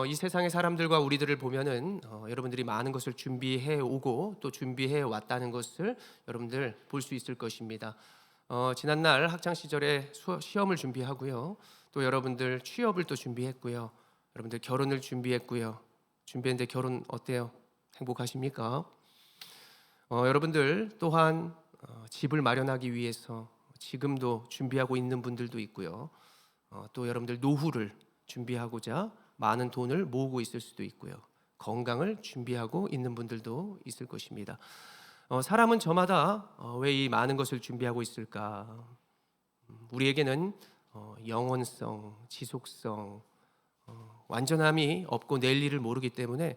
이 세상의 사람들과 우리들을 보면은 여러분들이 많은 것을 준비해 오고 또 준비해 왔다는 것을 여러분들 볼 수 있을 것입니다. 지난날 학창 시절에 시험을 준비하고요. 또 여러분들 취업을 또 준비했고요. 여러분들 결혼을 준비했고요. 준비했는데 결혼 어때요? 행복하십니까? 여러분들 또한 집을 마련하기 위해서 지금도 준비하고 있는 분들도 있고요. 또 여러분들 노후를 준비하고자 많은 돈을 모으고 있을 수도 있고요. 건강을 준비하고 있는 분들도 있을 것입니다. 사람은 저마다 왜 이 많은 것을 준비하고 있을까? 우리에게는 영원성, 지속성, 완전함이 없고 내일 일을 모르기 때문에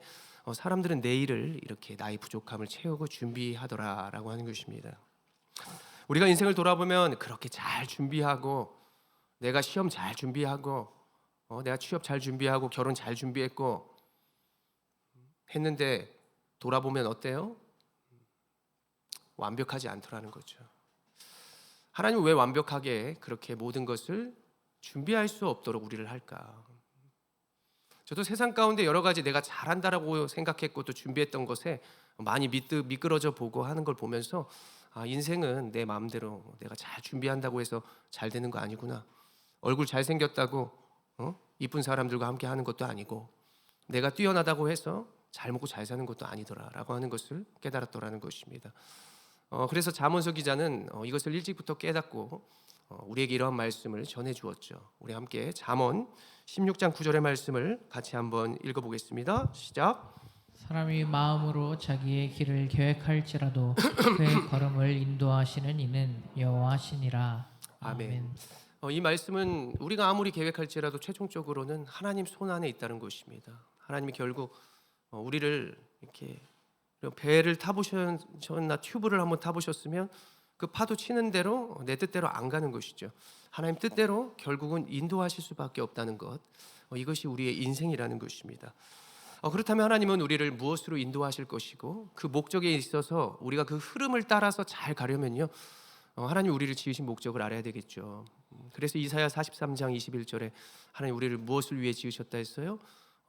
사람들은 내일을 이렇게 나의 부족함을 채우고 준비하더라라고 하는 것입니다. 우리가 인생을 돌아보면 그렇게 잘 준비하고 내가 시험 잘 준비하고 내가 취업 잘 준비하고 결혼 잘 준비했고 했는데 돌아보면 어때요? 완벽하지 않더라는 거죠. 하나님은 왜 완벽하게 그렇게 모든 것을 준비할 수 없도록 우리를 할까? 저도 세상 가운데 여러 가지 내가 잘한다라고 생각했고 또 준비했던 것에 많이 미끄러져 보고 하는 걸 보면서 인생은 내 마음대로 내가 잘 준비한다고 해서 잘 되는 거 아니구나. 얼굴 잘생겼다고 이쁜 사람들과 함께 하는 것도 아니고 내가 뛰어나다고 해서 잘 먹고 잘 사는 것도 아니더라라고 하는 것을 깨달았더라는 것입니다. 그래서 잠언서 기자는 이것을 일찍부터 깨닫고 우리에게 이러한 말씀을 전해 주었죠. 우리 함께 잠언 16장 9절의 말씀을 같이 한번 읽어보겠습니다. 시작. 사람이 마음으로 자기의 길을 계획할지라도 그의 걸음을 인도하시는 이는 여호와시니라. 아멘. 이 말씀은 우리가 아무리 계획할지라도 최종적으로는 하나님 손 안에 있다는 것입니다. 하나님이 결국 우리를 이렇게 배를 타보셨나 튜브를 한번 타보셨으면 그 파도 치는 대로 내 뜻대로 안 가는 것이죠. 하나님 뜻대로 결국은 인도하실 수밖에 없다는 것, 이것이 우리의 인생이라는 것입니다. 그렇다면 하나님은 우리를 무엇으로 인도하실 것이고 그 목적에 있어서 우리가 그 흐름을 따라서 잘 가려면요, 하나님 우리를 지으신 목적을 알아야 되겠죠. 그래서 이사야 43장 21절에 하나님 우리를 무엇을 위해 지으셨다 했어요?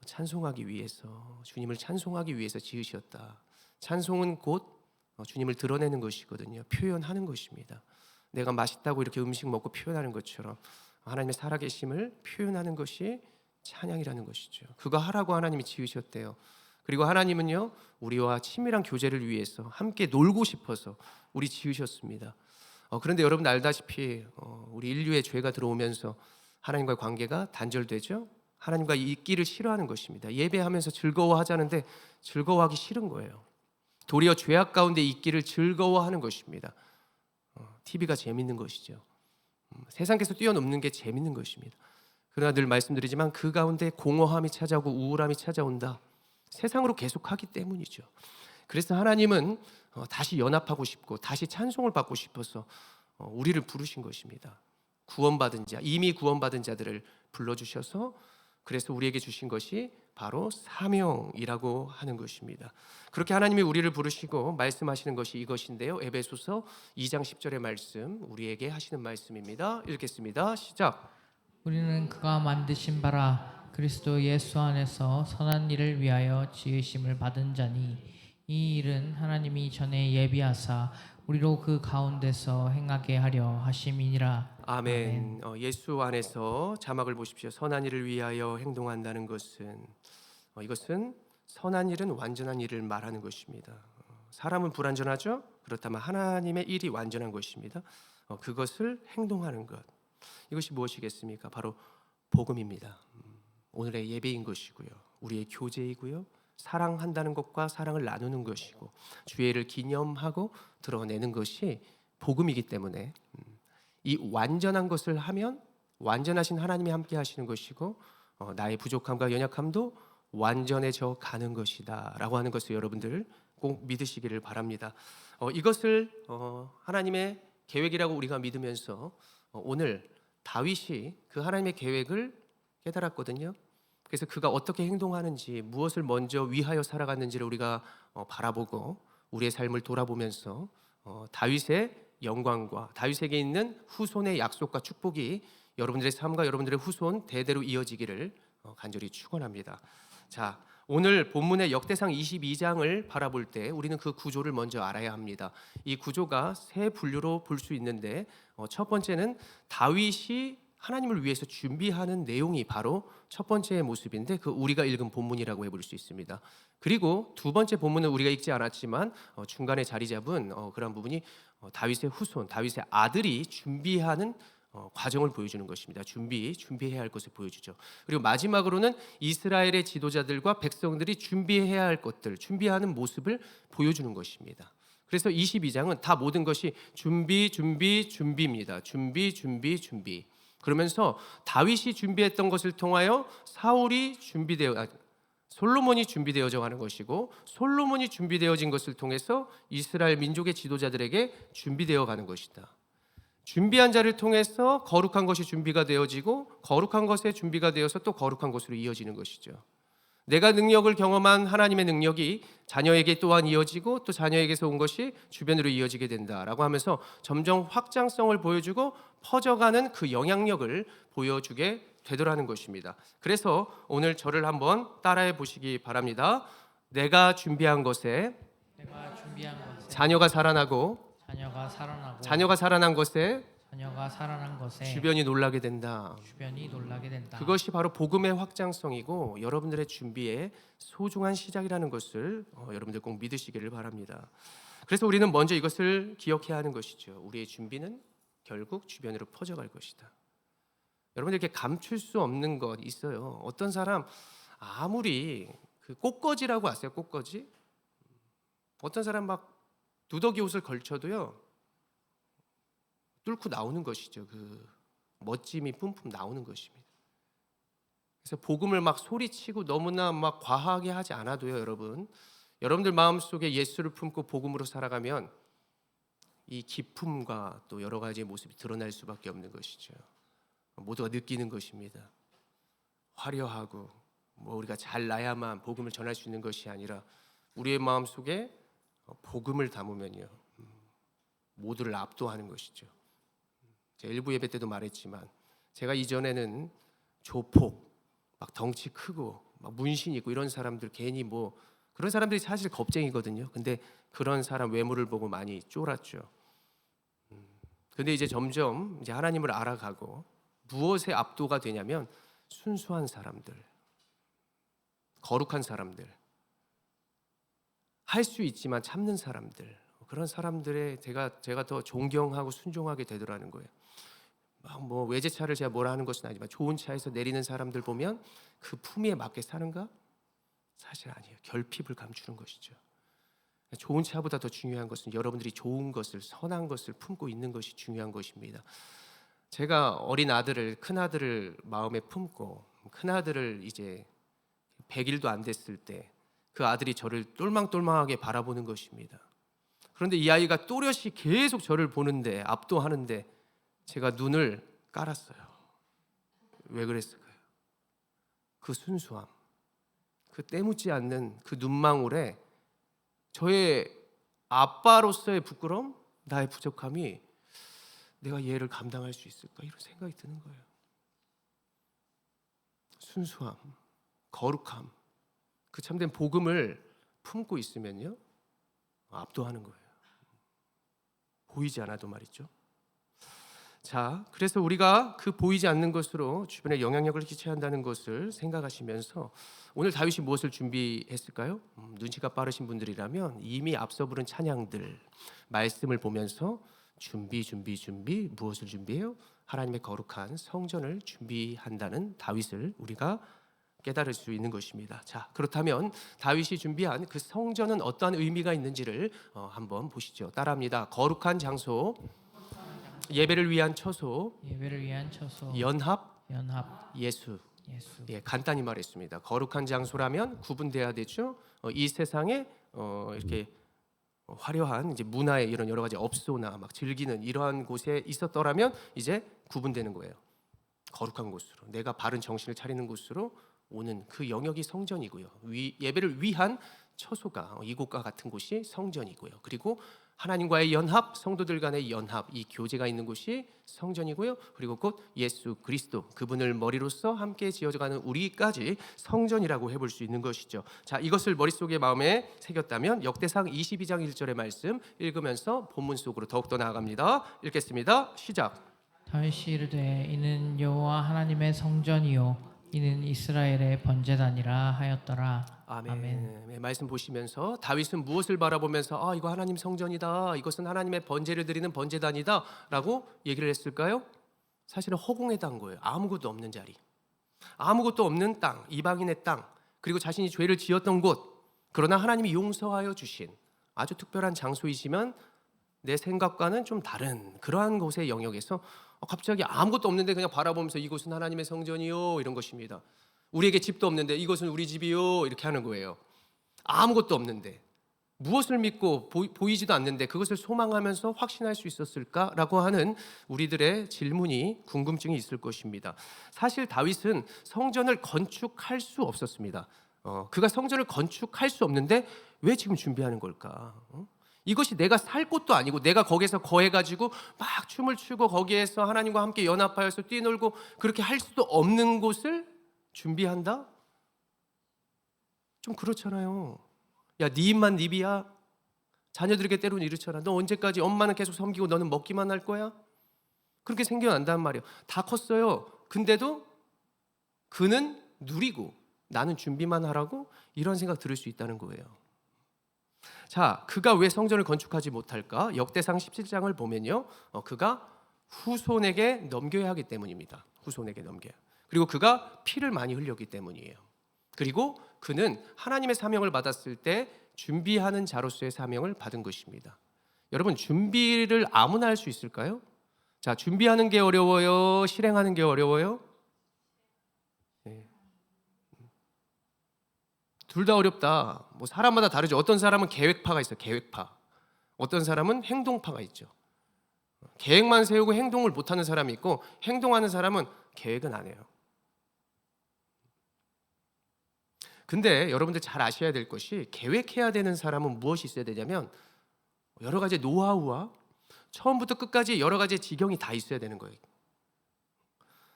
찬송하기 위해서, 주님을 찬송하기 위해서 지으셨다. 찬송은 곧 주님을 드러내는 것이거든요. 표현하는 것입니다. 내가 맛있다고 이렇게 음식 먹고 표현하는 것처럼 하나님의 살아계심을 표현하는 것이 찬양이라는 것이죠. 그거 하라고 하나님이 지으셨대요. 그리고 하나님은요, 우리와 친밀한 교제를 위해서 함께 놀고 싶어서 우리 지으셨습니다. 그런데 여러분 알다시피 우리 인류의 죄가 들어오면서 하나님과의 관계가 단절되죠. 하나님과 있기를 싫어하는 것입니다. 예배하면서 즐거워하자는데 즐거워하기 싫은 거예요. 도리어 죄악 가운데 있기를 즐거워하는 것입니다. TV가 재밌는 것이죠. 세상에서 뛰어넘는 게 재밌는 것입니다. 그러나 늘 말씀드리지만 그 가운데 공허함이 찾아오고 우울함이 찾아온다. 세상으로 계속하기 때문이죠. 그래서 하나님은 다시 연합하고 싶고 다시 찬송을 받고 싶어서 우리를 부르신 것입니다. 구원받은 자, 이미 구원받은 자들을 불러주셔서 그래서 우리에게 주신 것이 바로 사명이라고 하는 것입니다. 그렇게 하나님이 우리를 부르시고 말씀하시는 것이 이것인데요. 에베소서 2장 10절의 말씀 우리에게 하시는 말씀입니다. 읽겠습니다. 시작. 우리는 그가 만드신 바라 그리스도 예수 안에서 선한 일을 위하여 지으심을 받은 자니 이 일은 하나님이 전에 예비하사 우리로 그 가운데서 행하게 하려 하심이니라. 아멘. 예수 안에서 자막을 보십시오. 선한 일을 위하여 행동한다는 것은 이것은 선한 일은 완전한 일을 말하는 것입니다. 사람은 불완전하죠? 그렇다면 하나님의 일이 완전한 것입니다. 그것을 행동하는 것. 이것이 무엇이겠습니까? 바로 복음입니다. 오늘의 예배인 것이고요. 우리의 교제이고요. 사랑한다는 것과 사랑을 나누는 것이고 주의를 기념하고 드러내는 것이 복음이기 때문에 이 완전한 것을 하면 완전하신 하나님이 함께 하시는 것이고 나의 부족함과 연약함도 완전해져 가는 것이다 라고 하는 것을 여러분들 꼭 믿으시기를 바랍니다. 이것을 하나님의 계획이라고 우리가 믿으면서 오늘 다윗이 그 하나님의 계획을 깨달았거든요. 그래서 그가 어떻게 행동하는지 무엇을 먼저 위하여 살아갔는지를 우리가 바라보고 우리의 삶을 돌아보면서 다윗의 영광과 다윗에게 있는 후손의 약속과 축복이 여러분들의 삶과 여러분들의 후손 대대로 이어지기를 간절히 축원합니다. 자, 오늘 본문의 역대상 22장을 바라볼 때 우리는 그 구조를 먼저 알아야 합니다. 이 구조가 세 분류로 볼 수 있는데 첫 번째는 다윗이 하나님을 위해서 준비하는 내용이 바로 첫 번째 모습인데 그 우리가 읽은 본문이라고 해볼 수 있습니다. 그리고 두 번째 본문은 우리가 읽지 않았지만 중간에 자리 잡은 그런 부분이 다윗의 후손, 다윗의 아들이 준비하는 과정을 보여주는 것입니다. 준비해야 할 것을 보여주죠. 그리고 마지막으로는 이스라엘의 지도자들과 백성들이 준비해야 할 것들, 준비하는 모습을 보여주는 것입니다. 그래서 22장은 다 모든 것이 준비입니다. 준비. 그러면서 다윗이 준비했던 것을 통하여 솔로몬이 준비되어져 가는 것이고 솔로몬이 준비되어진 것을 통해서 이스라엘 민족의 지도자들에게 준비되어 가는 것이다. 준비한 자를 통해서 거룩한 것이 준비가 되어지고 거룩한 것에 준비가 되어서 또 거룩한 것으로 이어지는 것이죠. 내가 능력을 경험한 하나님의 능력이 자녀에게 또한 이어지고 또 자녀에게서 온 것이 주변으로 이어지게 된다라고 하면서 점점 확장성을 보여주고 퍼져가는 그 영향력을 보여주게 되더라는 것입니다. 그래서 오늘 저를 한번 따라해 보시기 바랍니다. 내가 준비한 것에 자녀가 살아나고 자녀가 살아난 것에 주변이 놀라게 된다. 그것이 바로 복음의 확장성이고 여러분들의 준비의 소중한 시작이라는 것을 여러분들 꼭 믿으시기를 바랍니다. 그래서 우리는 먼저 이것을 기억해야 하는 것이죠. 우리의 준비는 결국 주변으로 퍼져갈 것이다. 여러분들 이렇게 감출 수 없는 것 있어요. 어떤 사람 아무리 그 꽃거지라고 아세요? 꽃거지? 어떤 사람 막 누더기 옷을 걸쳐도요 뚫고 나오는 것이죠. 그 멋짐이 뿜뿜 나오는 것입니다. 그래서 복음을 막 소리치고 너무나 막 과하게 하지 않아도요, 여러분들 마음속에 예수를 품고 복음으로 살아가면 이 기품과 또 여러 가지의 모습이 드러날 수밖에 없는 것이죠. 모두가 느끼는 것입니다. 화려하고 우리가 잘나야만 복음을 전할 수 있는 것이 아니라 우리의 마음속에 복음을 담으면요 모두를 압도하는 것이죠. 제가 일부 예배 때도 말했지만 제가 이전에는 조폭, 막 덩치 크고 막 문신 있고 이런 사람들 괜히 그런 사람들이 사실 겁쟁이거든요. 근데 그런 사람 외모를 보고 많이 쫄았죠. 근데 이제 점점 이제 하나님을 알아가고 무엇에 압도가 되냐면 순수한 사람들, 거룩한 사람들, 할 수 있지만 참는 사람들, 그런 사람들의 제가 더 존경하고 순종하게 되더라는 거예요. 막 외제차를 제가 뭐라 하는 것은 아니지만 좋은 차에서 내리는 사람들 보면 그 품위에 맞게 사는가? 사실 아니에요. 결핍을 감추는 것이죠. 좋은 차보다 더 중요한 것은 여러분들이 좋은 것을, 선한 것을 품고 있는 것이 중요한 것입니다. 제가 어린 아들을, 큰 아들을 마음에 품고 큰 아들을 이제 100일도 안 됐을 때 그 아들이 저를 똘망똘망하게 바라보는 것입니다. 그런데 이 아이가 또렷이 계속 저를 보는데 압도하는데 제가 눈을 깔았어요. 왜 그랬을까요? 그 순수함, 그 때묻지 않는 그 눈망울에 저의 아빠로서의 부끄러움, 나의 부족함이 내가 얘를 감당할 수 있을까? 이런 생각이 드는 거예요. 순수함, 거룩함, 그 참된 복음을 품고 있으면요 압도하는 거예요. 보이지 않아도 말이죠. 자, 그래서 우리가 그 보이지 않는 것으로 주변에 영향력을 끼쳐야 한다는 것을 생각하시면서 오늘 다윗이 무엇을 준비했을까요? 눈치가 빠르신 분들이라면 이미 앞서 부른 찬양들, 말씀을 보면서 준비 무엇을 준비해요? 하나님의 거룩한 성전을 준비한다는 다윗을 우리가 깨달을 수 있는 것입니다. 자, 그렇다면 다윗이 준비한 그 성전은 어떠한 의미가 있는지를 한번 보시죠. 따라합니다. 거룩한 장소, 예배를 위한 처소, 연합, 예수. 예, 간단히 말했습니다. 거룩한 장소라면 구분돼야 되죠. 이 세상에 이렇게 화려한 이제 문화의 이런 여러 가지 업소나 막 즐기는 이러한 곳에 있었더라면 이제 구분되는 거예요. 거룩한 곳으로, 내가 바른 정신을 차리는 곳으로 오는 그 영역이 성전이고요. 예배를 위한 처소가 이곳과 같은 곳이 성전이고요. 그리고 하나님과의 연합, 성도들 간의 연합, 이 교제가 있는 곳이 성전이고요. 그리고 곧 예수 그리스도, 그분을 머리로서 함께 지어져가는 우리까지 성전이라고 해볼 수 있는 것이죠. 자, 이것을 머릿속에 마음에 새겼다면 역대상 22장 1절의 말씀 읽으면서 본문 속으로 더욱더 나아갑니다. 읽겠습니다. 시작. 다윗이 이르되 이는 여호와 하나님의 성전이요 이는 이스라엘의 번제단이라 하였더라. 아멘. 네, 말씀 보시면서 다윗은 무엇을 바라보면서 이거 하나님 성전이다, 이것은 하나님의 번제를 드리는 번제단이다 라고 얘기를 했을까요? 사실은 허공에 단 거예요. 아무것도 없는 자리, 아무것도 없는 땅, 이방인의 땅, 그리고 자신이 죄를 지었던 곳, 그러나 하나님이 용서하여 주신 아주 특별한 장소이지만 내 생각과는 좀 다른 그러한 곳의 영역에서 갑자기 아무것도 없는데 그냥 바라보면서 이곳은 하나님의 성전이요, 이런 것입니다. 우리에게 집도 없는데 이것은 우리 집이요, 이렇게 하는 거예요. 아무것도 없는데, 무엇을 믿고 보이지도 않는데 그것을 소망하면서 확신할 수 있었을까라고 하는 우리들의 질문이, 궁금증이 있을 것입니다. 사실 다윗은 성전을 건축할 수 없었습니다. 그가 성전을 건축할 수 없는데 왜 지금 준비하는 걸까? 이것이 내가 살 곳도 아니고 내가 거기에서 거해가지고 막 춤을 추고 거기에서 하나님과 함께 연합하여서 뛰놀고 그렇게 할 수도 없는 곳을 준비한다? 좀 그렇잖아요. 야, 네 입만 입이야? 자녀들에게 때로는 이렇잖아. 너 언제까지 엄마는 계속 섬기고 너는 먹기만 할 거야? 그렇게 생겨난단 말이에요. 다 컸어요. 근데도 그는 누리고 나는 준비만 하라고, 이런 생각 들을 수 있다는 거예요. 자, 그가 왜 성전을 건축하지 못할까? 역대상 17장을 보면요, 그가 후손에게 넘겨야 하기 때문입니다. 후손에게 넘겨야. 그리고 그가 피를 많이 흘렸기 때문이에요. 그리고 그는 하나님의 사명을 받았을 때 준비하는 자로서의 사명을 받은 것입니다. 여러분, 준비를 아무나 할 수 있을까요? 자, 준비하는 게 어려워요? 실행하는 게 어려워요? 네. 둘 다 어렵다. 뭐 사람마다 다르죠. 어떤 사람은 계획파가 있어요. 계획파. 어떤 사람은 행동파가 있죠. 계획만 세우고 행동을 못하는 사람이 있고, 행동하는 사람은 계획은 안 해요. 근데 여러분들 잘 아셔야 될 것이, 계획해야 되는 사람은 무엇이 있어야 되냐면 여러 가지 노하우와 처음부터 끝까지 여러 가지 지경이 다 있어야 되는 거예요.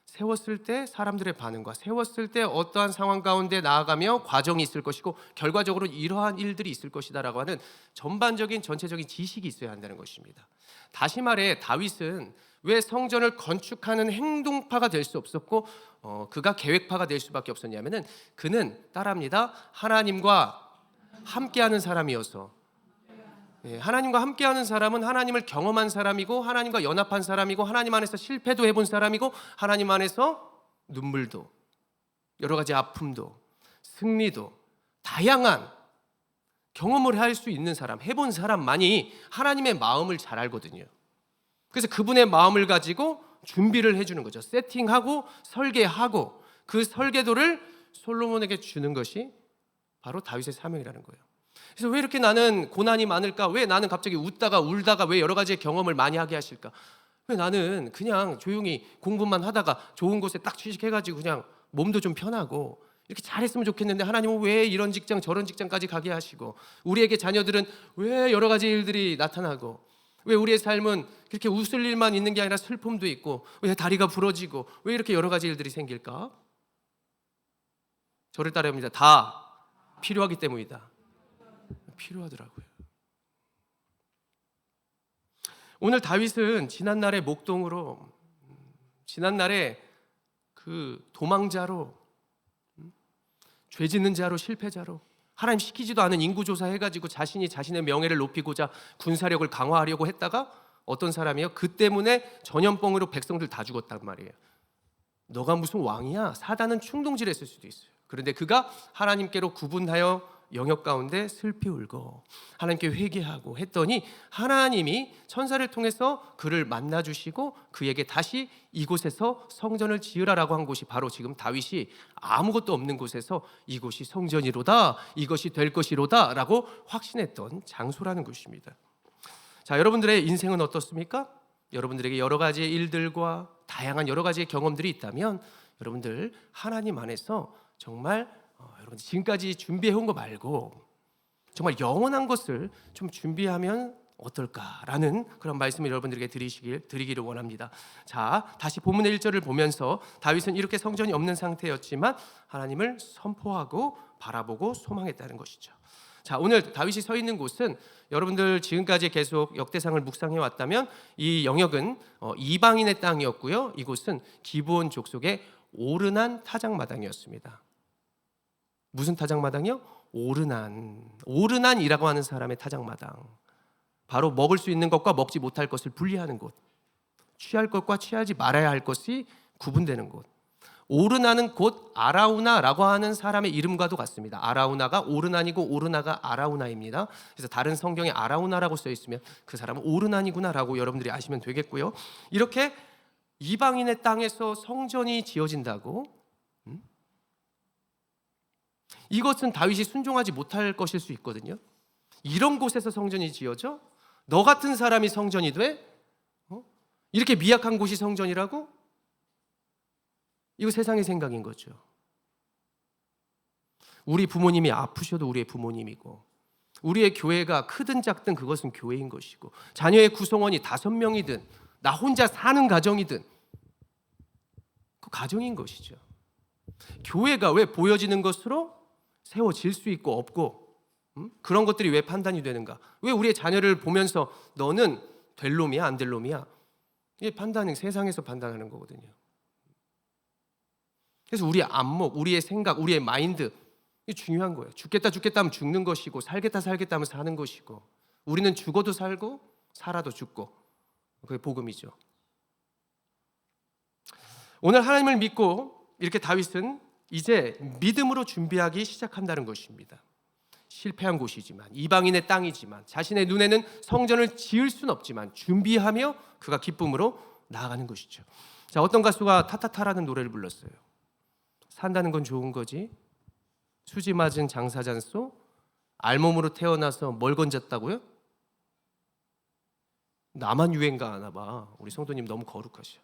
세웠을 때 사람들의 반응과 세웠을 때 어떠한 상황 가운데 나아가며 과정이 있을 것이고 결과적으로 이러한 일들이 있을 것이다라고 하는 전반적인 전체적인 지식이 있어야 한다는 것입니다. 다시 말해, 다윗은 왜 성전을 건축하는 행동파가 될 수 없었고 그가 계획파가 될 수밖에 없었냐면은, 그는 따라합니다, 하나님과 함께하는 사람이어서. 하나님과 함께하는 사람은 하나님을 경험한 사람이고 하나님과 연합한 사람이고 하나님 안에서 실패도 해본 사람이고 하나님 안에서 눈물도, 여러 가지 아픔도, 승리도, 다양한 경험을 할 수 있는 사람, 해본 사람만이 하나님의 마음을 잘 알거든요. 그래서 그분의 마음을 가지고 준비를 해주는 거죠. 세팅하고 설계하고 그 설계도를 솔로몬에게 주는 것이 바로 다윗의 사명이라는 거예요. 그래서 왜 이렇게 나는 고난이 많을까? 왜 나는 갑자기 웃다가 울다가 왜 여러 가지의 경험을 많이 하게 하실까? 왜 나는 그냥 조용히 공부만 하다가 좋은 곳에 딱 취직해가지고 그냥 몸도 좀 편하고 이렇게 잘했으면 좋겠는데 하나님은 왜 이런 직장 저런 직장까지 가게 하시고, 우리에게 자녀들은 왜 여러 가지 일들이 나타나고, 왜 우리의 삶은 그렇게 웃을 일만 있는 게 아니라 슬픔도 있고, 왜 다리가 부러지고, 왜 이렇게 여러 가지 일들이 생길까? 저를 따라합니다. 다 필요하기 때문이다. 필요하더라고요. 오늘 다윗은 지난날의 목동으로, 지난날의 그 도망자로, 죄 짓는 자로, 실패자로, 하나님 시키지도 않은 인구조사 해가지고 자신이 자신의 명예를 높이고자 군사력을 강화하려고 했다가 어떤 사람이요? 그 때문에 전염병으로 백성들 다 죽었단 말이에요. 너가 무슨 왕이야? 사단은 충동질했을 수도 있어요. 그런데 그가 하나님께로 구분하여 영역 가운데 슬피 울고 하나님께 회개하고 했더니 하나님이 천사를 통해서 그를 만나주시고 그에게 다시 이곳에서 성전을 지으라라고 한 곳이 바로 지금 다윗이 아무것도 없는 곳에서 이곳이 성전이로다, 이것이 될 것이로다 라고 확신했던 장소라는 것입니다. 자, 여러분들의 인생은 어떻습니까? 여러분들에게 여러 가지의 일들과 다양한 여러 가지의 경험들이 있다면 여러분들 하나님 안에서 정말 여러분 지금까지 준비해온 거 말고 정말 영원한 것을 좀 준비하면 어떨까라는 그런 말씀을 여러분들에게 드리기를 원합니다. 자, 다시 본문의 1절을 보면서 다윗은 이렇게 성전이 없는 상태였지만 하나님을 선포하고 바라보고 소망했다는 것이죠. 자, 오늘 다윗이 서 있는 곳은 여러분들 지금까지 계속 역대상을 묵상해 왔다면 이 영역은 이방인의 땅이었고요. 이곳은 기브온 족속의 오르난 타작마당이었습니다. 무슨 타작마당이요? 오르난이라고 하는 사람의 타작마당. 바로 먹을 수 있는 것과 먹지 못할 것을 분리하는 곳, 취할 것과 취하지 말아야 할 것이 구분되는 곳. 오르나는 곧 아라우나라고 하는 사람의 이름과도 같습니다. 아라우나가 오르난이고 오르나가 아라우나입니다. 그래서 다른 성경에 아라우나라고 써 있으면 그 사람은 오르난이구나라고 여러분들이 아시면 되겠고요. 이렇게 이방인의 땅에서 성전이 지어진다고? 이것은 다윗이 순종하지 못할 것일 수 있거든요. 이런 곳에서 성전이 지어져? 너 같은 사람이 성전이 돼? 이렇게 미약한 곳이 성전이라고? 이거 세상의 생각인 거죠. 우리 부모님이 아프셔도 우리의 부모님이고, 우리의 교회가 크든 작든 그것은 교회인 것이고, 자녀의 구성원이 5명이든 나 혼자 사는 가정이든 그 가정인 것이죠. 교회가 왜 보여지는 것으로 세워질 수 있고 없고, 그런 것들이 왜 판단이 되는가? 왜 우리의 자녀를 보면서 너는 될 놈이야 안 될 놈이야? 이게 판단은 세상에서 판단하는 거거든요. 그래서 우리의 안목, 우리의 생각, 우리의 마인드, 이게 중요한 거예요. 죽겠다 하면 죽는 것이고, 살겠다 하면 사는 것이고, 우리는 죽어도 살고 살아도 죽고, 그게 복음이죠. 오늘 하나님을 믿고 이렇게 다윗은 이제 믿음으로 준비하기 시작한다는 것입니다. 실패한 곳이지만, 이방인의 땅이지만, 자신의 눈에는 성전을 지을 수는 없지만 준비하며 그가 기쁨으로 나아가는 것이죠. 자, 어떤 가수가 타타타라는 노래를 불렀어요. 산다는 건 좋은 거지, 수지 맞은 장사잔소, 알몸으로 태어나서 뭘 건졌다고요? 나만 유행가 하나 봐. 우리 성도님 너무 거룩하셔.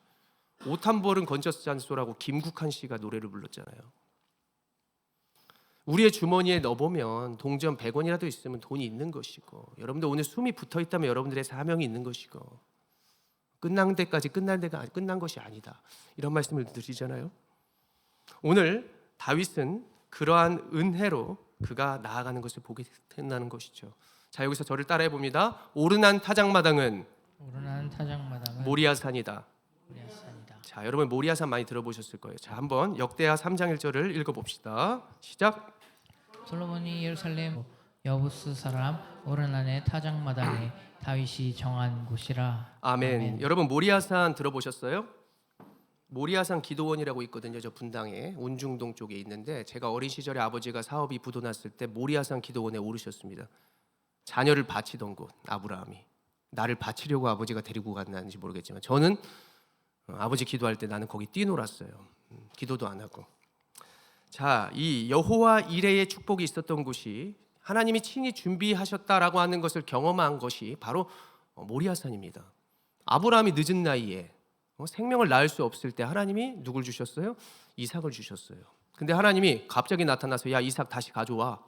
옷 한 벌은 건졌잔소라고 김국한 씨가 노래를 불렀잖아요. 우리의 주머니에 넣어보면 동전 100원이라도 있으면 돈이 있는 것이고, 여러분들 오늘 숨이 붙어있다면 여러분들의 사명이 있는 것이고, 끝난 데까지 끝난 것이 아니다, 이런 말씀을 드리잖아요. 오늘 다윗은 그러한 은혜로 그가 나아가는 것을 보게 된다는 것이죠. 자, 여기서 저를 따라해 봅니다. 오르난 타작마당은 모리아산이다. 자, 여러분 모리아산 많이 들어보셨을 거예요. 자, 한번 역대하 3장 1절을 읽어봅시다. 시작. 솔로몬이 예루살렘 여부스 사람 오르난의 타작마당에 다윗이 정한 곳이라. 아멘. 여러분 모리아산 들어보셨어요? 모리아산 기도원이라고 있거든요. 저 분당에 운중동 쪽에 있는데, 제가 어린 시절에 아버지가 사업이 부도났을 때 모리아산 기도원에 오르셨습니다. 자녀를 바치던 곳, 아브라함이. 나를 바치려고 아버지가 데리고 갔는지 모르겠지만 저는 아버지 기도할 때 나는 거기 뛰놀았어요. 기도도 안 하고. 자, 이 여호와 이레의 축복이 있었던 곳이, 하나님이 친히 준비하셨다라고 하는 것을 경험한 것이 바로 모리아산입니다. 아브라함이 늦은 나이에 생명을 낳을 수 없을 때 하나님이 누굴 주셨어요? 이삭을 주셨어요. 근데 하나님이 갑자기 나타나서 야, 이삭 다시 가져와.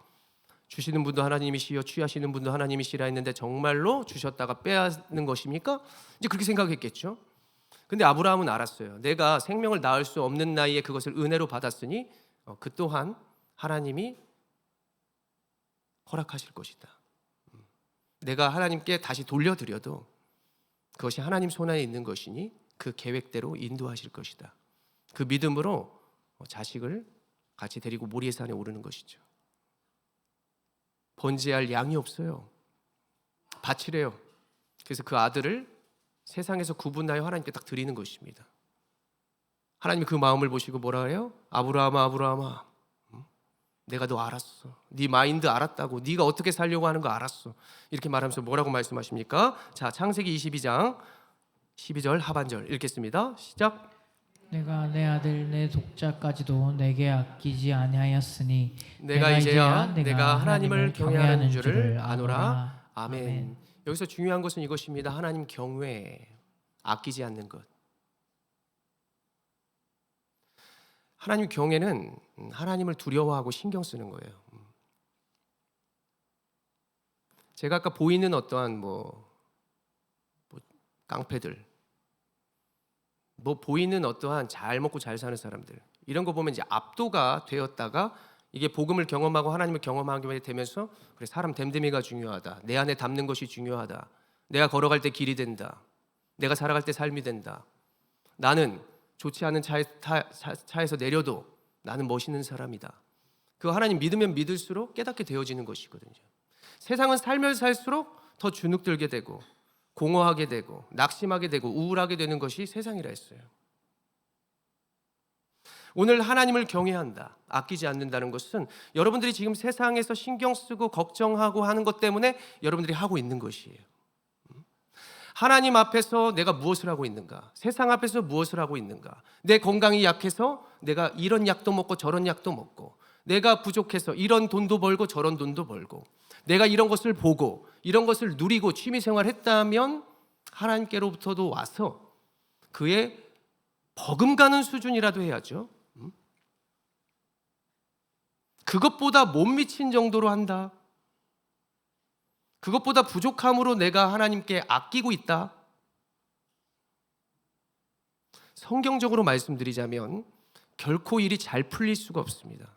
주시는 분도 하나님이시여 취하시는 분도 하나님이시라 했는데 정말로 주셨다가 빼앗는 것입니까? 이제 그렇게 생각했겠죠. 근데 아브라함은 알았어요. 내가 생명을 낳을 수 없는 나이에 그것을 은혜로 받았으니 그 또한 하나님이 허락하실 것이다. 내가 하나님께 다시 돌려드려도 그것이 하나님 손안에 있는 것이니 그 계획대로 인도하실 것이다. 그 믿음으로 자식을 같이 데리고 모리아산에 오르는 것이죠. 번제할 양이 없어요. 바치래요. 그래서 그 아들을 세상에서 구분하여 하나님께 딱 드리는 것입니다. 하나님이 그 마음을 보시고 뭐라 해요? 아브라함아, 아브라함아, 내가 너 알았어. 네 마인드 알았다고. 네가 어떻게 살려고 하는 거 알았어. 이렇게 말하면서 뭐라고 말씀하십니까? 자, 창세기 22장 12절 하반절 읽겠습니다. 시작. 내가 내 아들 내 독자까지도 내게 아끼지 아니하였으니 내가 이제야 내가 하나님을 경외하는 줄을 아노라. 아멘. 여기서 중요한 것은 이것입니다. 하나님 경외, 아끼지 않는 것. 하나님 경외는 하나님을 두려워하고 신경 쓰는 거예요. 제가 아까 보이는 어떠한 깡패들, 뭐 보이는 어떠한 잘 먹고 잘 사는 사람들, 이런 거 보면 이제 압도가 되었다가 이게 복음을 경험하고 하나님을 경험하게 되면서 그래, 사람 됨됨이가 중요하다, 내 안에 담는 것이 중요하다, 내가 걸어갈 때 길이 된다, 내가 살아갈 때 삶이 된다, 나는 좋지 않은 차에서 내려도 나는 멋있는 사람이다. 그 하나님 믿으면 믿을수록 깨닫게 되어지는 것이거든요. 세상은 살면 살수록 더 주눅들게 되고 공허하게 되고 낙심하게 되고 우울하게 되는 것이 세상이라 했어요. 오늘 하나님을 경외한다, 아끼지 않는다는 것은 여러분들이 지금 세상에서 신경 쓰고 걱정하고 하는 것 때문에 여러분들이 하고 있는 것이에요. 하나님 앞에서 내가 무엇을 하고 있는가? 세상 앞에서 무엇을 하고 있는가? 내 건강이 약해서 내가 이런 약도 먹고 저런 약도 먹고, 내가 부족해서 이런 돈도 벌고 저런 돈도 벌고, 내가 이런 것을 보고 이런 것을 누리고 취미생활 했다면 하나님께로부터도 와서 그의 버금가는 수준이라도 해야죠. 그것보다 못 미친 정도로 한다, 그것보다 부족함으로 내가 하나님께 아끼고 있다, 성경적으로 말씀드리자면 결코 일이 잘 풀릴 수가 없습니다.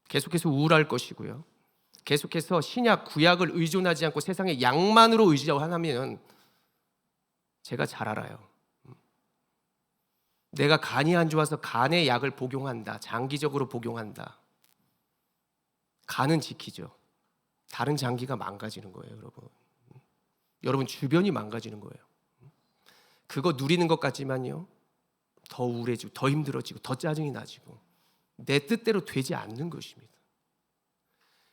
계속해서 우울할 것이고요, 계속해서 신약 구약을 의존하지 않고 세상의 약만으로 의지하면, 제가 잘 알아요, 내가 간이 안 좋아서 간의 약을 복용한다, 장기적으로 복용한다, 간은 지키죠, 다른 장기가 망가지는 거예요. 여러분 주변이 망가지는 거예요. 그거 누리는 것 같지만요, 더 우울해지고 더 힘들어지고 더 짜증이 나지고 내 뜻대로 되지 않는 것입니다.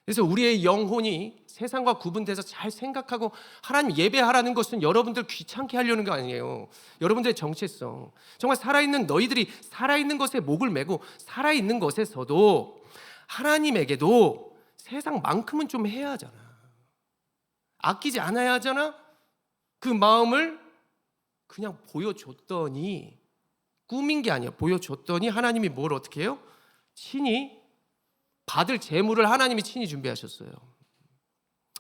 그래서 우리의 영혼이 세상과 구분돼서 잘 생각하고 하나님 예배하라는 것은 여러분들 귀찮게 하려는 게 아니에요. 여러분들의 정체성, 정말 살아있는 너희들이 살아있는 것에 목을 메고 살아있는 것에서도 하나님에게도 세상만큼은 좀 해야 하잖아. 아끼지 않아야 하잖아. 그 마음을 그냥 보여줬더니, 꾸민 게 아니야, 보여줬더니 하나님이 뭘 어떻게 해요? 친히 받을 재물을 하나님이 친히 준비하셨어요.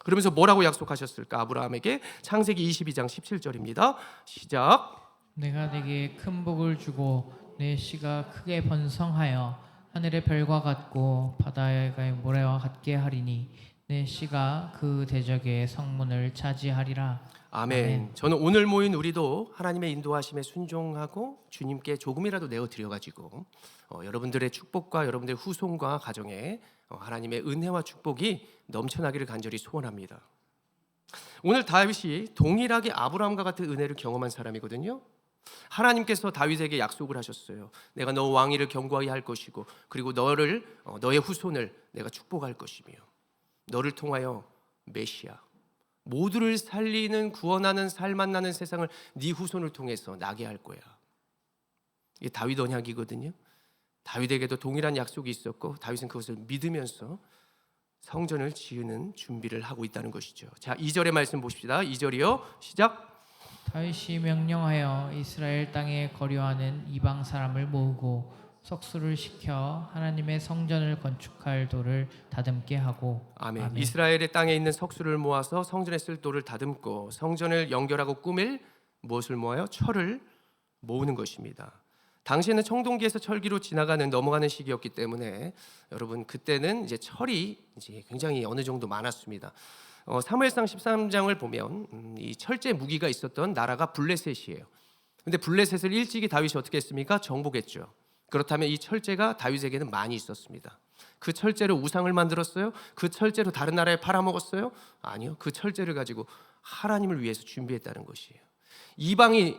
그러면서 뭐라고 약속하셨을까? 아브라함에게 창세기 22장 17절입니다. 시작. 내가 네게 큰 복을 주고 내 씨가 크게 번성하여 하늘의 별과 같고 바다의 모래와 같게 하리니 내 씨가 그 대적의 성문을 차지하리라. 아멘. 아멘. 저는 오늘 모인 우리도 하나님의 인도하심에 순종하고 주님께 조금이라도 내어 드려가지고 여러분들의 축복과 여러분들의 후손과 가정에 하나님의 은혜와 축복이 넘쳐나기를 간절히 소원합니다. 오늘 다윗이 동일하게 아브라함과 같은 은혜를 경험한 사람이거든요. 하나님께서 다윗에게 약속을 하셨어요. 내가 너 왕위를 견고하게 할 것이고, 그리고 너의 후손을 내가 축복할 것이며, 너를 통하여 메시아, 모두를 살리는 구원하는 살만 나는 세상을 네 후손을 통해서 나게 할 거야. 이게 다윗 언약이거든요. 다윗에게도 동일한 약속이 있었고 다윗은 그것을 믿으면서 성전을 지으는 준비를 하고 있다는 것이죠. 자, 2절의 말씀 보십시다. 2절이요. 시작. 다윗이 명령하여 이스라엘 땅에 거류하는 이방 사람을 모으고 석수를 시켜 하나님의 성전을 건축할 돌을 다듬게 하고. 아멘. 아멘. 이스라엘의 땅에 있는 석수를 모아서 성전에 쓸 돌을 다듬고 성전을 연결하고 꾸밀 무엇을 모아요? 철을 모으는 것입니다. 당시에는 청동기에서 철기로 넘어가는 시기였기 때문에 여러분 그때는 이제 철이 이제 굉장히 어느 정도 많았습니다. 사무엘상 13장을 보면 이 철제 무기가 있었던 나라가 블레셋이에요. 근데 블레셋을 일찍이 다윗이 어떻게 했습니까? 정복했죠. 그렇다면 이 철제가 다윗에게는 많이 있었습니다. 그 철제로 우상을 만들었어요? 그 철제로 다른 나라에 팔아먹었어요? 아니요. 그 철제를 가지고 하나님을 위해서 준비했다는 것이에요. 이방이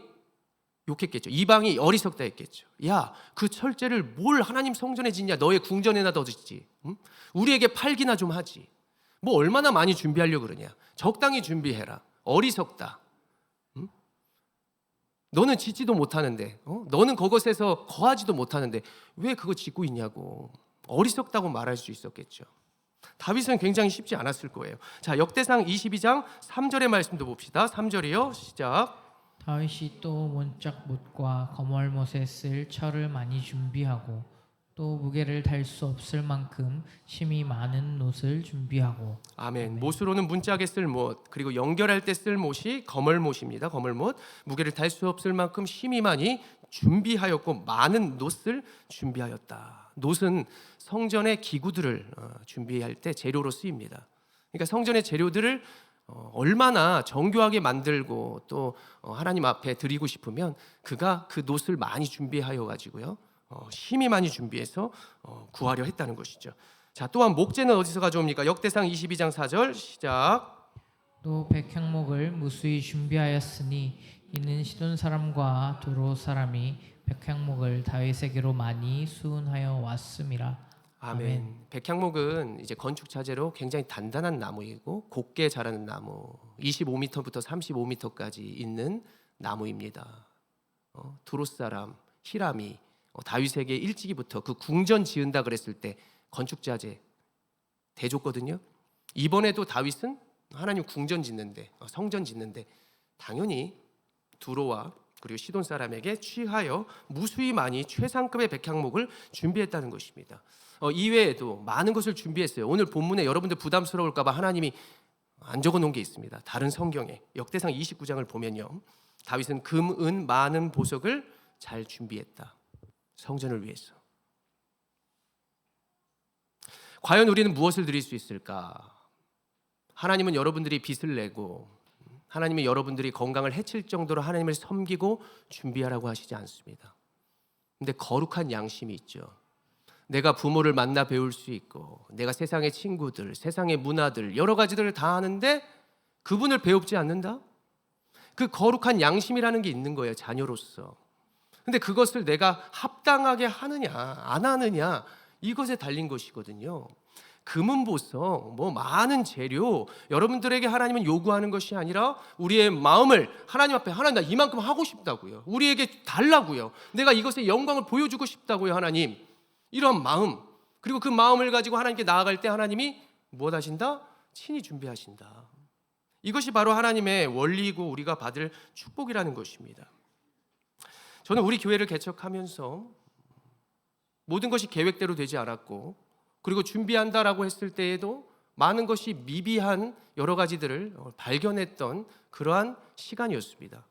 욕했겠죠. 이방이 어리석다 했겠죠. 야, 그 철제를 뭘 하나님 성전에 짓냐? 너의 궁전에나 더 짓지. 응? 우리에게 팔기나 좀 하지. 뭐 얼마나 많이 준비하려고 그러냐? 적당히 준비해라. 어리석다. 응? 너는 짓지도 못하는데, 너는 그것에서 거하지도 못하는데 왜 그거 짓고 있냐고. 어리석다고 말할 수 있었겠죠. 다윗은 굉장히 쉽지 않았을 거예요. 자, 역대상 22장 3절의 말씀도 봅시다. 3절이요. 시작. 다윗이 또 문짝못과 거멀못에 쓸 철을 많이 준비하고 또 무게를 달 수 없을 만큼 심이 많은 못을 준비하고. 아멘. 못으로는 문짝에 쓸 못, 그리고 연결할 때 쓸 못이 거물못입니다. 거물못. 무게를 달 수 없을 만큼 심이 많이 준비하였고 많은 놋을 준비하였다. 놋은 성전의 기구들을 준비할 때 재료로 쓰입니다. 그러니까 성전의 재료들을 얼마나 정교하게 만들고 또 하나님 앞에 드리고 싶으면 그가 그 놋을 많이 준비하여 가지고요, 힘이 많이 준비해서 구하려 했다는 것이죠. 자, 또한 목재는 어디서 가져옵니까? 역대상 22장 4절 시작. 또 백향목을 무수히 준비하였으니 이는 시돈 사람과 도로 사람이 백향목을 다윗에게로 많이 수운하여 왔음이라. 아멘. 백향목은 이제 건축 자재로 굉장히 단단한 나무이고 곱게 자라는 나무, 25m부터 35m까지 있는 나무입니다. 두롯 사람 히람이 다윗에게 일찍이부터 그 궁전 지은다 그랬을 때 건축 자재 대줬거든요. 이번에도 다윗은 하나님 궁전 짓는데, 성전 짓는데 당연히 두로와 그리고 시돈 사람에게 취하여 무수히 많이 최상급의 백향목을 준비했다는 것입니다. 이외에도 많은 것을 준비했어요. 오늘 본문에 여러분들 부담스러울까 봐 하나님이 안 적어 놓은 게 있습니다. 다른 성경에 역대상 29장을 보면요, 다윗은 금, 은, 많은 보석을 잘 준비했다. 성전을 위해서. 과연 우리는 무엇을 드릴 수 있을까? 하나님은 여러분들이 빚을 내고, 하나님은 여러분들이 건강을 해칠 정도로 하나님을 섬기고 준비하라고 하시지 않습니다. 근데 거룩한 양심이 있죠. 내가 부모를 만나 배울 수 있고, 내가 세상의 친구들, 세상의 문화들, 여러 가지들을 다 아는데 그분을 배웁지 않는다? 그 거룩한 양심이라는 게 있는 거예요, 자녀로서. 근데 그것을 내가 합당하게 하느냐 안 하느냐, 이것에 달린 것이거든요. 금은 보석, 많은 재료, 여러분들에게 하나님은 요구하는 것이 아니라 우리의 마음을 하나님 앞에, 하나님 나 이만큼 하고 싶다고요. 우리에게 달라고요. 내가 이것의 영광을 보여주고 싶다고요. 하나님, 이런 마음, 그리고 그 마음을 가지고 하나님께 나아갈 때 하나님이 무엇 하신다? 친히 준비하신다. 이것이 바로 하나님의 원리이고 우리가 받을 축복이라는 것입니다. 저는 우리 교회를 개척하면서 모든 것이 계획대로 되지 않았고, 그리고 준비한다라고 했을 때에도 많은 것이 미비한 여러 가지들을 발견했던 그러한 시간이었습니다.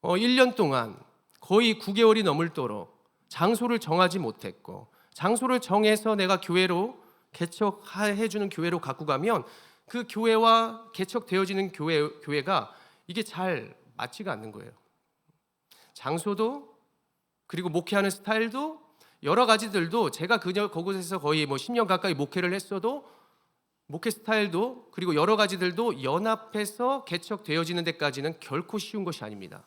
1년 동안 거의 9개월이 넘을도록 장소를 정하지 못했고, 장소를 정해서 내가 교회로 개척해주는 교회로 갖고 가면 그 교회와 개척되어지는 교회가 이게 잘 맞지가 않는 거예요. 장소도, 그리고 목회하는 스타일도, 여러 가지들도 제가 그곳에서 거의 10년 가까이 목회를 했어도 목회 스타일도, 그리고 여러 가지들도 연합해서 개척되어지는 데까지는 결코 쉬운 것이 아닙니다.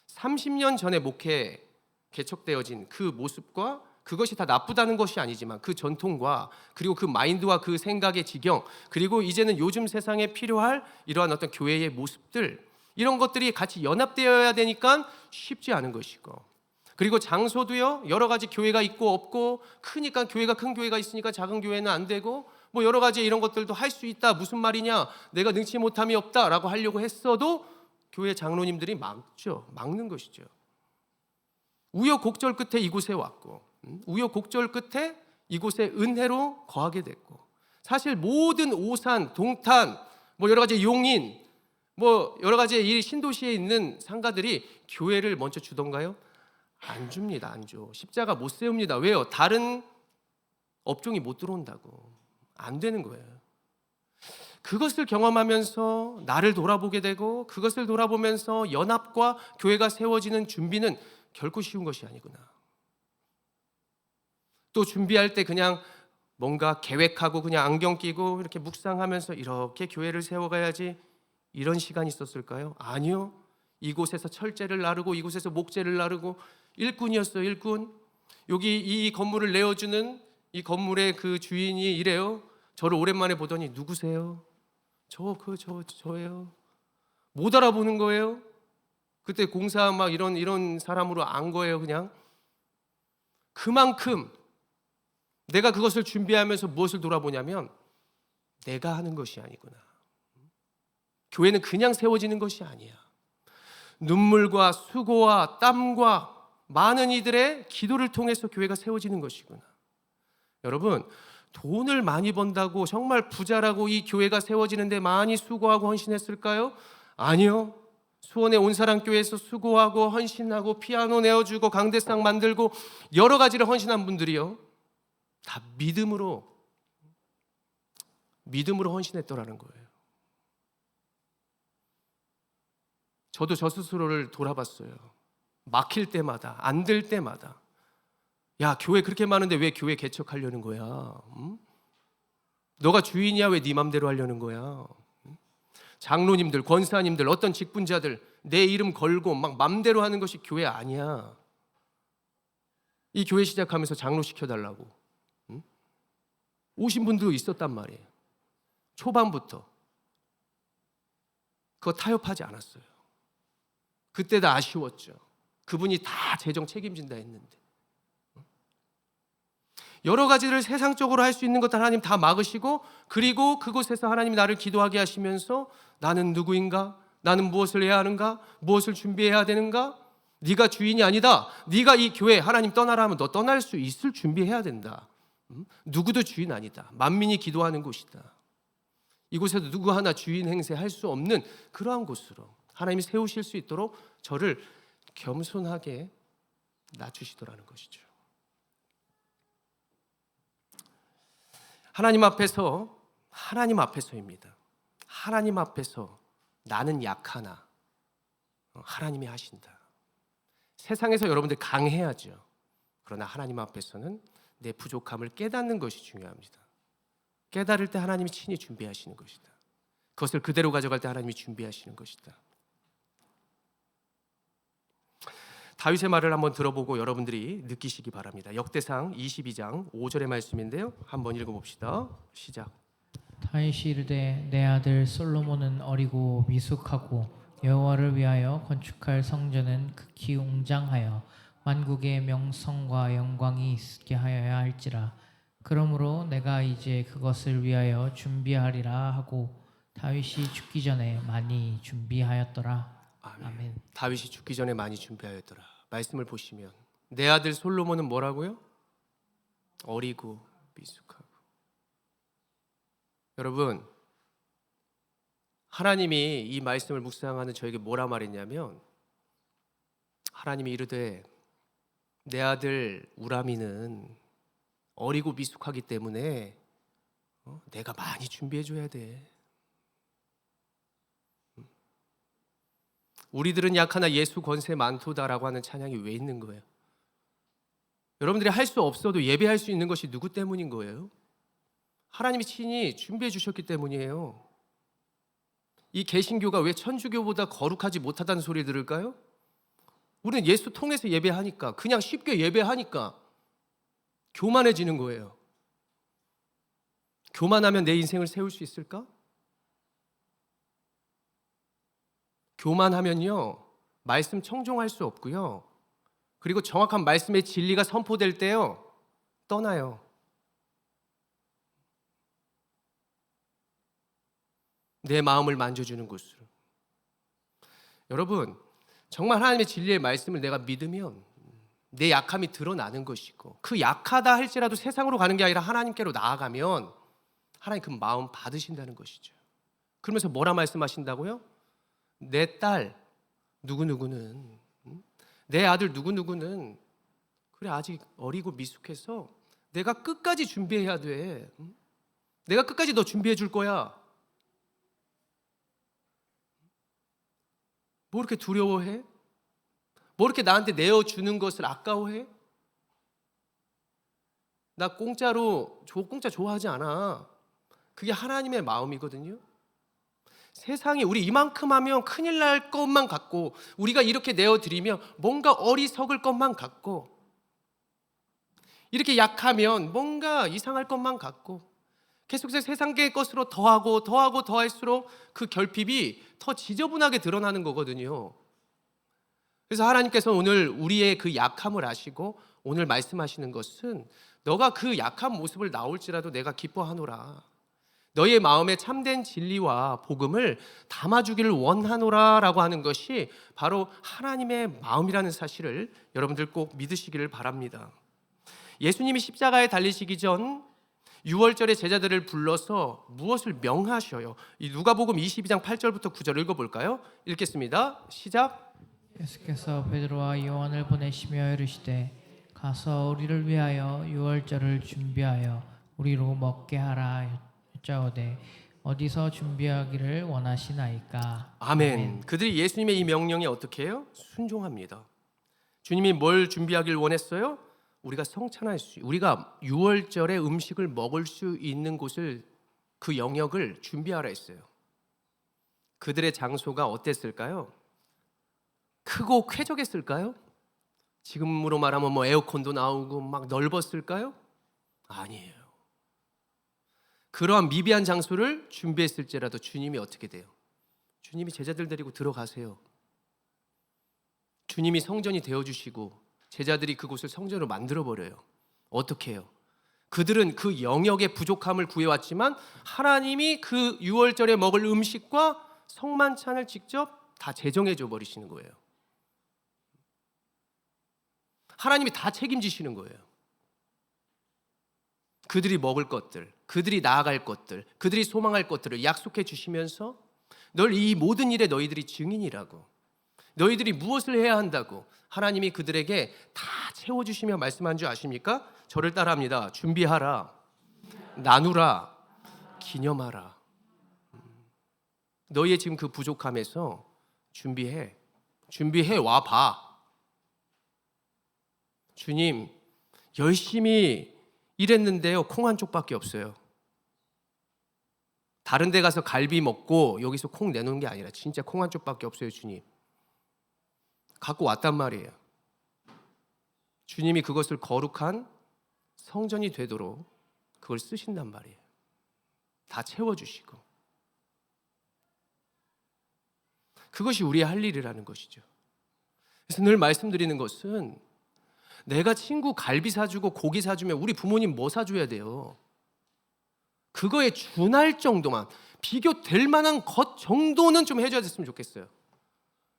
30년 전에 목회 개척되어진 그 모습과, 그것이 다 나쁘다는 것이 아니지만 그 전통과, 그리고 그 마인드와 그 생각의 지경, 그리고 이제는 요즘 세상에 필요할 이러한 어떤 교회의 모습들, 이런 것들이 같이 연합되어야 되니까 쉽지 않은 것이고, 그리고 장소도요, 여러 가지 교회가 있고 없고, 크니까 교회가 큰 교회가 있으니까 작은 교회는 안 되고, 여러 가지 이런 것들도 할 수 있다. 무슨 말이냐, 내가 능치 못함이 없다라고 하려고 했어도 교회 장로님들이 막는 것이죠. 우여곡절 끝에 이곳에 왔고, 우여곡절 끝에 이곳에 은혜로 거하게 됐고, 사실 모든 오산, 동탄, 여러 가지 용인, 여러 가지 이 신도시에 있는 상가들이 교회를 먼저 주던가요? 안 줍니다. 안 줘. 십자가 못 세웁니다. 왜요? 다른 업종이 못 들어온다고. 안 되는 거예요. 그것을 경험하면서 나를 돌아보게 되고, 그것을 돌아보면서 연합과 교회가 세워지는 준비는 결코 쉬운 것이 아니구나. 또 준비할 때 그냥 뭔가 계획하고 그냥 안경 끼고 이렇게 묵상하면서 이렇게 교회를 세워가야지, 이런 시간이 있었을까요? 아니요. 이곳에서 철제를 나르고, 이곳에서 목재를 나르고, 일꾼이었어요. 일꾼. 여기 이 건물을 내어주는 이 건물의 그 주인이 이래요. 저를 오랜만에 보더니 누구세요? 저예요. 못 알아보는 거예요. 그때 공사 이런 사람으로 안 거예요. 그냥 그만큼 내가 그것을 준비하면서 무엇을 돌아보냐면, 내가 하는 것이 아니구나. 교회는 그냥 세워지는 것이 아니야. 눈물과 수고와 땀과 많은 이들의 기도를 통해서 교회가 세워지는 것이구나. 여러분, 돈을 많이 번다고 정말 부자라고 이 교회가 세워지는데 많이 수고하고 헌신했을까요? 아니요. 수원의 온사랑교회에서 수고하고 헌신하고 피아노 내어주고 강대상 만들고 여러 가지를 헌신한 분들이요, 다 믿음으로 헌신했더라는 거예요. 저도 저 스스로를 돌아봤어요. 막힐 때마다, 안 될 때마다, 야, 교회 그렇게 많은데 왜 교회 개척하려는 거야? 응? 너가 주인이야, 왜 네 맘대로 하려는 거야? 응? 장로님들, 권사님들, 어떤 직분자들 내 이름 걸고 막 맘대로 하는 것이 교회 아니야. 이 교회 시작하면서 장로 시켜달라고 응? 오신 분도 있었단 말이에요. 초반부터. 그거 타협하지 않았어요. 그때도 아쉬웠죠. 그분이 다 재정 책임진다 했는데. 여러 가지를 세상적으로 할 수 있는 것들 하나님 다 막으시고, 그리고 그곳에서 하나님이 나를 기도하게 하시면서 나는 누구인가? 나는 무엇을 해야 하는가? 무엇을 준비해야 되는가? 네가 주인이 아니다. 네가 이 교회 하나님 떠나라 하면 너 떠날 수 있을 준비해야 된다. 누구도 주인 아니다. 만민이 기도하는 곳이다. 이곳에도 누구 하나 주인 행세할 수 없는 그러한 곳으로 하나님이 세우실 수 있도록 저를 겸손하게 낮추시더라는 것이죠. 하나님 앞에서입니다. 하나님 앞에서 나는 약하나 하나님이 하신다. 세상에서 여러분들 강해야죠. 그러나 하나님 앞에서는 내 부족함을 깨닫는 것이 중요합니다. 깨달을 때 하나님이 친히 준비하시는 것이다. 그것을 그대로 가져갈 때 하나님이 준비하시는 것이다. 다윗의 말을 한번 들어보고 여러분들이 느끼시기 바랍니다. 역대상 22장 5절의 말씀인데요, 한번 읽어봅시다. 시작. 다윗이 이르되 내 아들 솔로몬은 어리고 미숙하고 여호와를 위하여 건축할 성전은 극히 웅장하여 만국의 명성과 영광이 있게 하여야 할지라. 그러므로 내가 이제 그것을 위하여 준비하리라 하고 다윗이 죽기 전에 많이 준비하였더라. 아멘. 다윗이 죽기 전에 많이 준비하였더라. 말씀을 보시면 내 아들 솔로몬은 뭐라고요? 어리고 미숙하고. 여러분, 하나님이 이 말씀을 묵상하는 저에게 뭐라 말했냐면, 하나님이 이르되 내 아들 우람이는 어리고 미숙하기 때문에 내가 많이 준비해 줘야 돼. 우리들은 약하나 예수 권세 많도다라고 하는 찬양이 왜 있는 거예요? 여러분들이 할 수 없어도 예배할 수 있는 것이 누구 때문인 거예요? 하나님이 친히 준비해 주셨기 때문이에요. 이 개신교가 왜 천주교보다 거룩하지 못하다는 소리 들을까요? 우리는 예수 통해서 예배하니까, 그냥 쉽게 예배하니까 교만해지는 거예요. 교만하면 내 인생을 세울 수 있을까? 교만하면요, 말씀 청종할 수 없고요, 그리고 정확한 말씀의 진리가 선포될 때요, 떠나요. 내 마음을 만져주는 곳으로. 여러분, 정말 하나님의 진리의 말씀을 내가 믿으면 내 약함이 드러나는 것이고, 그 약하다 할지라도 세상으로 가는 게 아니라 하나님께로 나아가면 하나님 그 마음 받으신다는 것이죠. 그러면서 뭐라 말씀하신다고요? 내 딸 누구누구는, 내 아들 누구누구는 그래 아직 어리고 미숙해서 내가 끝까지 준비해야 돼. 내가 끝까지 너 준비해 줄 거야. 뭐 이렇게 두려워해? 뭐 이렇게 나한테 내어주는 것을 아까워해? 나 공짜 좋아하지 않아. 그게 하나님의 마음이거든요. 세상이 우리 이만큼 하면 큰일 날 것만 같고, 우리가 이렇게 내어드리면 뭔가 어리석을 것만 같고, 이렇게 약하면 뭔가 이상할 것만 같고, 계속해서 세상의 것으로 더할수록 그 결핍이 더 지저분하게 드러나는 거거든요. 그래서 하나님께서는 오늘 우리의 그 약함을 아시고 오늘 말씀하시는 것은, 너가 그 약한 모습을 나올지라도 내가 기뻐하노라. 너의 마음에 참된 진리와 복음을 담아주기를 원하노라라고 하는 것이 바로 하나님의 마음이라는 사실을 여러분들 꼭 믿으시기를 바랍니다. 예수님이 십자가에 달리시기 전 유월절에 제자들을 불러서 무엇을 명하셔요? 이 누가복음 22장 8절부터 9절 읽어볼까요? 읽겠습니다. 시작. 예수께서 베드로와 요한을 보내시며 이르시되 가서 우리를 위하여 유월절을 준비하여 우리로 먹게 하라 여짜오되 어디서 준비하기를 원하시나이까. 아멘. 그들이 예수님의 이 명령에 어떻게 해요? 순종합니다. 주님이 뭘 준비하길 원했어요? 우리가 성찬할 수, 우리가 유월절에 음식을 먹을 수 있는 곳을, 그 영역을 준비하라 했어요. 그들의 장소가 어땠을까요? 크고 쾌적했을까요? 지금으로 말하면 뭐 에어컨도 나오고 막 넓었을까요? 아니에요. 그러한 미비한 장소를 준비했을지라도 주님이 어떻게 돼요? 주님이 제자들 데리고 들어가세요. 주님이 성전이 되어주시고 제자들이 그곳을 성전으로 만들어버려요. 어떻게 해요? 그들은 그 영역의 부족함을 구해왔지만 하나님이 그 유월절에 먹을 음식과 성만찬을 직접 다 제정해줘 버리시는 거예요. 하나님이 다 책임지시는 거예요. 그들이 먹을 것들, 그들이 나아갈 것들, 그들이 소망할 것들을 약속해 주시면서 널 이 모든 일에 너희들이 증인이라고, 너희들이 무엇을 해야 한다고 하나님이 그들에게 다 채워주시며 말씀한 줄 아십니까? 저를 따라합니다. 준비하라, 나누라, 기념하라. 너희의 지금 그 부족함에서 준비해 와봐. 주님, 열심히 일했는데요, 콩 한 쪽밖에 없어요. 다른 데 가서 갈비 먹고 여기서 콩 내놓은 게 아니라 진짜 콩 한 쪽밖에 없어요. 주님, 갖고 왔단 말이에요. 주님이 그것을 거룩한 성전이 되도록 그걸 쓰신단 말이에요. 다 채워주시고. 그것이 우리의 할 일이라는 것이죠. 그래서 늘 말씀드리는 것은, 내가 친구 갈비 사주고 고기 사주면 우리 부모님 뭐 사줘야 돼요? 그거에 준할 정도만, 비교될 만한 것 정도는 좀 해줘야 됐으면 좋겠어요.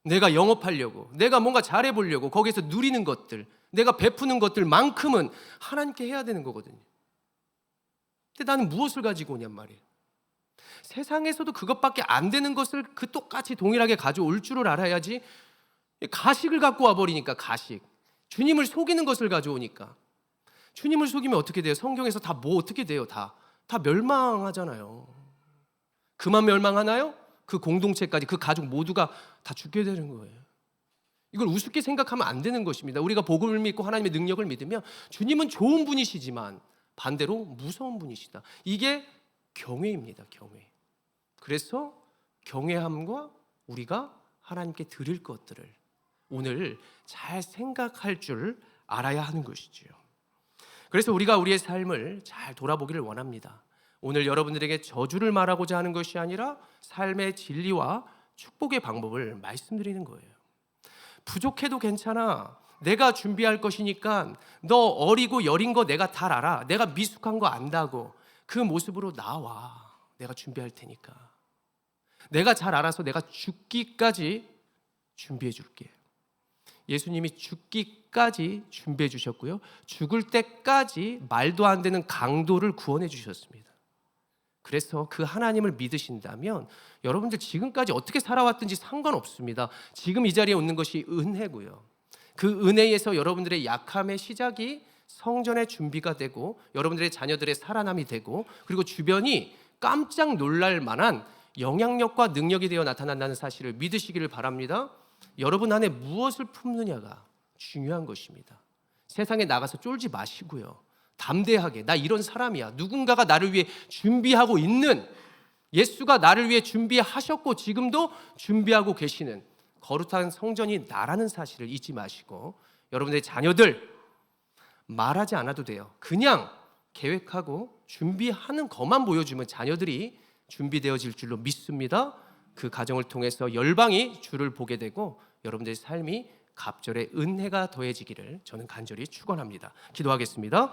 내가 영업하려고, 내가 뭔가 잘해보려고 거기에서 누리는 것들, 내가 베푸는 것들만큼은 하나님께 해야 되는 거거든요. 근데 나는 무엇을 가지고 오냔 말이에요. 세상에서도 그것밖에 안 되는 것을 그 똑같이 동일하게 가져올 줄을 알아야지. 가식을 갖고 와버리니까, 가식. 주님을 속이는 것을 가져오니까. 주님을 속이면 어떻게 돼요? 성경에서 다 뭐 어떻게 돼요? 다 멸망하잖아요. 그만 멸망하나요? 그 공동체까지, 그 가족 모두가 다 죽게 되는 거예요. 이걸 우습게 생각하면 안 되는 것입니다. 우리가 복음을 믿고 하나님의 능력을 믿으면 주님은 좋은 분이시지만 반대로 무서운 분이시다. 이게 경외입니다. 경외. 그래서 경외함과 우리가 하나님께 드릴 것들을 오늘 잘 생각할 줄 알아야 하는 것이지요. 그래서 우리가 우리의 삶을 잘 돌아보기를 원합니다. 오늘 여러분들에게 저주를 말하고자 하는 것이 아니라 삶의 진리와 축복의 방법을 말씀드리는 거예요. 부족해도 괜찮아. 내가 준비할 것이니까 너 어리고 여린 거 내가 다 알아. 내가 미숙한 거 안다고 그 모습으로 나와. 내가 준비할 테니까. 내가 잘 알아서 내가 죽기까지 준비해 줄게. 예수님이 죽기까지 준비해 주셨고요. 죽을 때까지 말도 안 되는 강도를 구원해 주셨습니다. 그래서 그 하나님을 믿으신다면 여러분들 지금까지 어떻게 살아왔든지 상관없습니다. 지금 이 자리에 있는 것이 은혜고요. 그 은혜에서 여러분들의 약함의 시작이 성전의 준비가 되고 여러분들의 자녀들의 살아남이 되고 그리고 주변이 깜짝 놀랄 만한 영향력과 능력이 되어 나타난다는 사실을 믿으시기를 바랍니다. 여러분 안에 무엇을 품느냐가 중요한 것입니다. 세상에 나가서 쫄지 마시고요. 담대하게 나 이런 사람이야. 누군가가 나를 위해 준비하고 있는, 예수가 나를 위해 준비하셨고 지금도 준비하고 계시는 거룩한 성전이 나라는 사실을 잊지 마시고 여러분들의 자녀들 말하지 않아도 돼요. 그냥 계획하고 준비하는 것만 보여주면 자녀들이 준비되어질 줄로 믿습니다. 그 가정을 통해서 열방이 주를 보게 되고 여러분들의 삶이 갑절의 은혜가 더해지기를 저는 간절히 축원합니다. 기도하겠습니다.